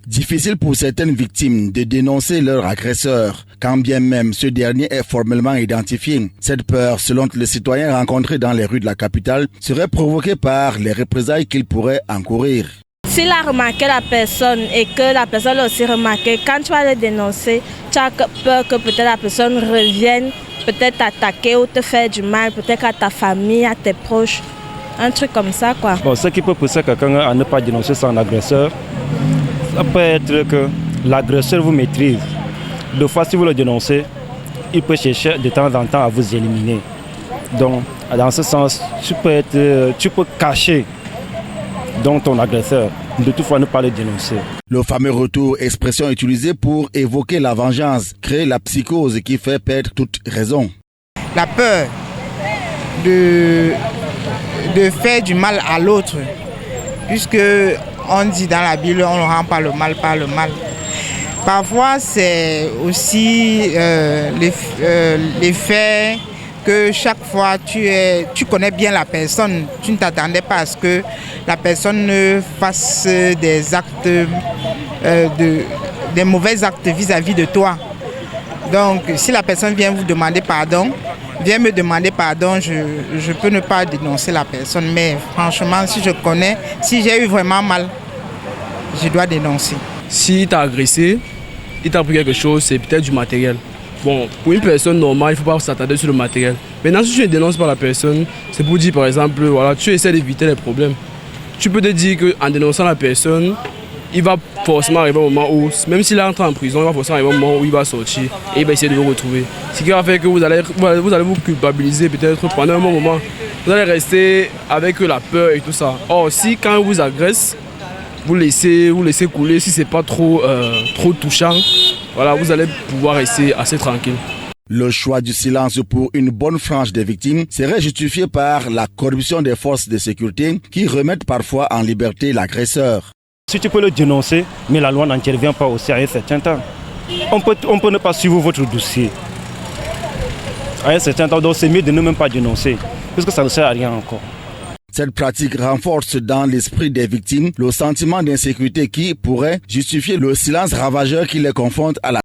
Difficile pour certaines victimes de dénoncer leur agresseur, quand bien même ce dernier est formellement identifié. Cette peur, selon les citoyens rencontrés dans les rues de la capitale, serait provoquée par les représailles qu'ils pourraient encourir. S'il a remarqué la personne et que la personne l'a aussi remarqué, quand tu vas le dénoncer, tu as peur que peut-être la personne revienne, peut-être t'attaquer ou te faire du mal, peut-être à ta famille, à tes proches, un truc comme ça quoi. Bon, ce qui peut pousser quelqu'un à ne pas dénoncer son agresseur, ça peut être que l'agresseur vous maîtrise. De fois, si vous le dénoncez, il peut chercher de temps en temps à vous éliminer. Donc, dans ce sens, tu peux cacher donc ton agresseur. De toute fois, ne pas le dénoncer. Le fameux retour, expression utilisée pour évoquer la vengeance, créer la psychose qui fait perdre toute raison. La peur de faire du mal à l'autre, puisque on dit dans la Bible, on ne rend pas le mal par le mal. Parfois, c'est aussi l'effet que chaque fois tu connais bien la personne, tu ne t'attendais pas à ce que la personne ne fasse des actes, des mauvais actes vis-à-vis de toi. Donc, si la personne vient vous demander pardon, vient me demander pardon, je peux ne pas dénoncer la personne. Mais franchement, si je connais, si j'ai eu vraiment mal, je dois dénoncer. S'il t'a agressé, il t'a pris quelque chose, c'est peut-être du matériel. Bon, pour une personne normale, il ne faut pas s'attarder sur le matériel. Maintenant, si tu ne dénonces pas la personne, c'est pour dire par exemple, voilà, tu essaies d'éviter les problèmes. Tu peux te dire qu'en dénonçant la personne, il va forcément arriver un moment où, même s'il entre en prison, il va forcément arriver un moment où il va sortir et il va essayer de vous retrouver. Ce qui va faire que vous allez vous culpabiliser peut-être pendant un moment. Vous allez rester avec la peur et tout ça. Or, si quand il vous agresse, vous laissez couler, si ce n'est pas trop touchant, voilà, vous allez pouvoir rester assez tranquille. Le choix du silence pour une bonne frange des victimes serait justifié par la corruption des forces de sécurité qui remettent parfois en liberté l'agresseur. Si tu peux le dénoncer, mais la loi n'intervient pas aussi à un certain temps. On peut ne pas suivre votre dossier. À un certain temps, donc c'est mieux de ne même pas dénoncer, parce que ça ne sert à rien encore. Cette pratique renforce dans l'esprit des victimes le sentiment d'insécurité qui pourrait justifier le silence ravageur qui les confronte à la